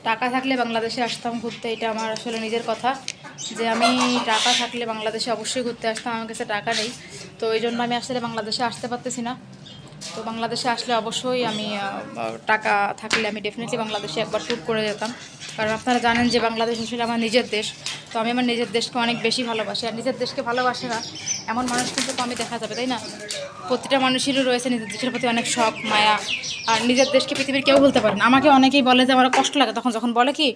টাকা থাকলে বাংলাদেশে আসতাম ঘুরতে, এটা আমার আসলে নিজের কথা যে আমি টাকা থাকলে বাংলাদেশে অবশ্যই ঘুরতে আসতাম। আমার কাছে টাকা নেই, তো এই জন্য আমি আসলে বাংলাদেশে আসতে পারতেছি না। তো বাংলাদেশে আসলে অবশ্যই আমি টাকা থাকলে আমি ডেফিনেটলি বাংলাদেশে একবার ট্যুর করে যেতাম। কারণ আপনারা জানেন যে বাংলাদেশ আসলে আমার নিজের দেশ। তো আমি আমার নিজের দেশকে অনেক বেশি ভালোবাসি, আর নিজের দেশকে ভালোবাসে না এমন মানুষ কিন্তু কমই দেখা যাবে, তাই না? প্রতিটা মানুষেরই রয়েছে নিজের দেশের প্রতি অনেক শখ মায়া, আর নিজের দেশকে পৃথিবীর কেউ বলতে পারে না। আমাকে অনেকেই বলে যে আমার কষ্ট লাগে তখন যখন বলে কি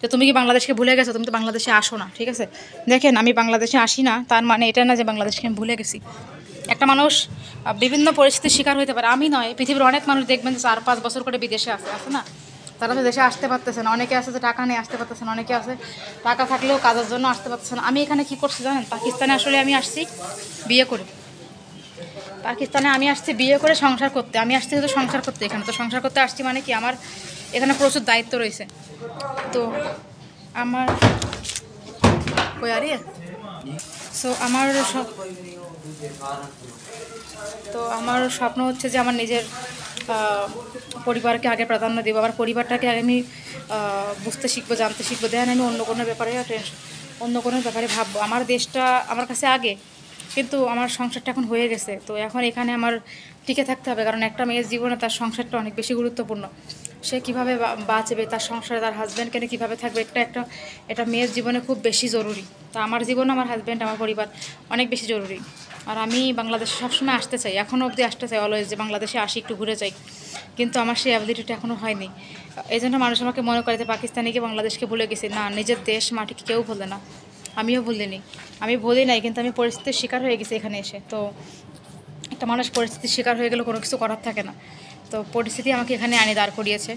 যে তুমি কি বাংলাদেশকে ভুলে গেছো, তুমি তো বাংলাদেশে আসো না। ঠিক আছে, দেখেন আমি বাংলাদেশে আসি না তার মানে এটা না যে বাংলাদেশকে আমি ভুলে গেছি। একটা মানুষ বিভিন্ন পরিস্থিতির শিকার হতে পারে, আমি নয়, পৃথিবীর অনেক মানুষ দেখবেন যে 4-5 বছর করে বিদেশে আছে না, তারা তো দেশে আসতে পারতেছে না। অনেকে আছে যে টাকা নিয়ে আসতে পারতেছে না, অনেকে আছে টাকা থাকলেও কাজের জন্য আসতে পারতেছে না। আমি এখানে কি করছি জানেন? পাকিস্তানে আসলে আমি আসছি বিয়ে করে, পাকিস্তানে আমি আসছি বিয়ে করে সংসার করতে। আমি আসছি শুধু সংসার করতে, এখানে তো সংসার করতে আসছি মানে কি আমার এখানে প্রচুর দায়িত্ব রয়েছে। তো আমার কই আরে সো আমার সব তো আমার স্বপ্ন হচ্ছে যে আমার নিজের পরিবারকে আগে প্রাধান্য দেবো, আমার পরিবারটাকে আগে আমি বুঝতে শিখবো, জানতে শিখবো, দেন আমি অন্য কোনো ব্যাপারে অন্য কোনো ব্যাপারে ভাববো। আমার দেশটা আমার কাছে আগে, কিন্তু আমার সংসারটা এখন হয়ে গেছে, তো এখন এখানে আমার টিকে থাকতে হবে। কারণ একটা মেয়ের জীবনে তার সংসারটা অনেক বেশি গুরুত্বপূর্ণ। সে কীভাবে বাঁচবে, তার সংসারে তার হাজব্যান্ডকে নিয়ে কীভাবে থাকবে, এটা মেয়ের জীবনে খুব বেশি জরুরি। তা আমার জীবনে আমার হাজব্যান্ড আমার পরিবার অনেক বেশি জরুরি। আর আমি বাংলাদেশে সবসময় আসতে চাই, এখনও অবধি আসতে চাই অলওয়েজ, যে বাংলাদেশে আসি একটু ঘুরে যাই, কিন্তু আমার সেই অ্যাবিলিটিটা এখনও হয়নি। এই জন্য মানুষ আমাকে মনে করে যে পাকিস্তানিকে বাংলাদেশকে ভুলে গেছি। না, নিজের দেশ মাটিকে কেউ ভুলে না, আমিও ভুলিনি। আমি ভুলি নাই, কিন্তু আমি পরিস্থিতির শিকার হয়ে গেছি এখানে এসে। তো একটা মানুষ পরিস্থিতির শিকার হয়ে গেলে কোনো কিছু করার থাকে না। তো পরিস্থিতি আমাকে এখানে আনি দাঁড় করিয়েছে,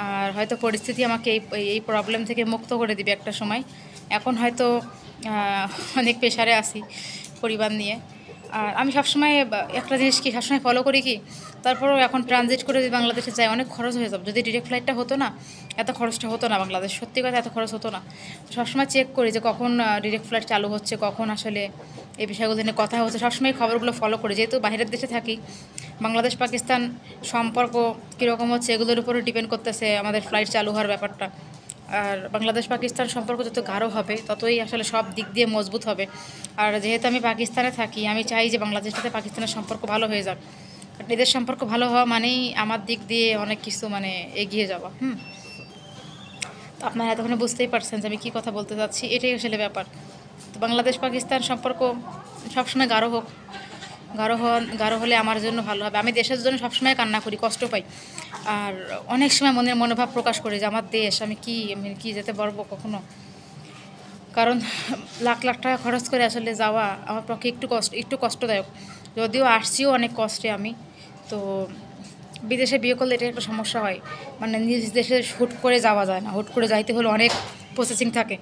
আর হয়তো পরিস্থিতি আমাকে এই প্রবলেম থেকে মুক্ত করে দিবে একটা সময়। এখন হয়তো অনেক প্রেশারে আছি পরিবার নিয়ে। আর আমি সবসময় একটা জিনিস কি সবসময় ফলো করি কি, তারপরেও এখন ট্রানজিট করে যদি বাংলাদেশে যাই অনেক খরচ হয়ে যাবে। যদি ডিরেক্ট ফ্লাইটটা হতো না, এত খরচটা হতো না বাংলাদেশ, সত্যি কথা এত খরচ হতো না। সবসময় চেক করি যে কখন ডিরেক্ট ফ্লাইট চালু হচ্ছে, কখন আসলে এই বিষয়গুলো নিয়ে কথা হচ্ছে, সবসময় খবরগুলো ফলো করি। যেহেতু বাইরের দেশে থাকি, বাংলাদেশ পাকিস্তান সম্পর্ক কীরকম হচ্ছে এগুলোর উপরে ডিপেন্ড করতেছে আমাদের ফ্লাইট চালু হওয়ার ব্যাপারটা। আর বাংলাদেশ পাকিস্তান সম্পর্ক যত গাঢ় হবে ততই আসলে সব দিক দিয়ে মজবুত হবে। আর যেহেতু আমি পাকিস্তানে থাকি, আমি চাই যে বাংলাদেশের সাথে পাকিস্তানের সম্পর্ক ভালো হয়ে যাক। কারণ এদের সম্পর্ক ভালো হওয়া মানেই আমার দিক দিয়ে অনেক কিছু মানে এগিয়ে যাওয়া। তো আপনারা এতক্ষণে বুঝতেই পারছেন যে আমি কী কথা বলতে চাচ্ছি, এটাই আসলে ব্যাপার। তো বাংলাদেশ পাকিস্তান সম্পর্ক সবসময় গাঢ় হোক, গাঢ় হলে আমার জন্য ভালো হবে। আমি দেশের জন্য সবসময় কান্না করি, কষ্ট পাই, আর অনেক সময় মনের মনোভাব প্রকাশ করি যে আমার দেশ, আমি কি যেতে পারবো কখনো। কারণ লাখ লাখ টাকা খরচ করে আসলে যাওয়া আমার পক্ষে একটু কষ্টদায়ক। যদিও আসছিও অনেক কষ্টে আমি। তো বিদেশে বিয়ে করলে এটা একটা সমস্যা হয়, মানে নিজ দেশে হুট করে যাওয়া যায় না, হুট করে যাইতে হলে অনেক প্রসেসিং থাকে।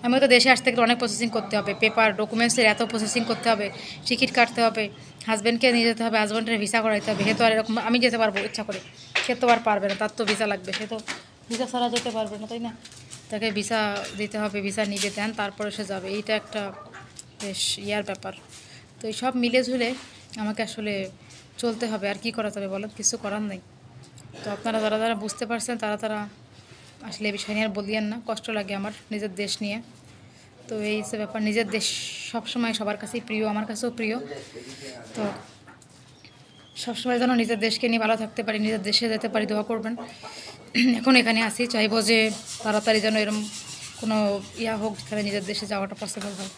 আমিও তো দেশে আসতে গেলে অনেক প্রসেসিং করতে হবে, পেপার ডকুমেন্টসের এত প্রসেসিং করতে হবে, টিকিট কাটতে হবে, হাজব্যান্ডকে নিয়ে যেতে হবে, হাজব্যান্ডের ভিসা করাইতে হবে। সে তো আর এরকম আমি যেতে পারবো ইচ্ছা করে, সে তো আর পারবে না, তার তো ভিসা লাগবে, সে তো ভিসা ছাড়া যেতে পারবে না, তাই না? তাকে ভিসা দিতে হবে, ভিসা নিবে দেন তারপরে সে যাবে। এইটা একটা বেশ ইয়ার ব্যাপার। তো এই সব মিলে ঝুলে আমাকে আসলে চলতে হবে, আর কি করা যাবে বলেন, কিছু করার নেই। তো আপনারা যারা বুঝতে পারছেন তারা আসলে এই বিষয় নিয়ে আর বলিয়েন না, কষ্ট লাগে আমার নিজের দেশ নিয়ে। তো এই হচ্ছে ব্যাপার, নিজের দেশ সবসময় সবার কাছেই প্রিয়, আমার কাছেও প্রিয়। তো সবসময় যেন নিজের দেশকে নিয়ে ভালো থাকতে পারি, নিজের দেশে যেতে পারি, দোয়া করবেন। এখন এখানে আসি, চাইবো যে তাড়াতাড়ি যেন এরকম কোনো হোক যেখানে নিজের দেশে যাওয়াটা পসিবল হয়।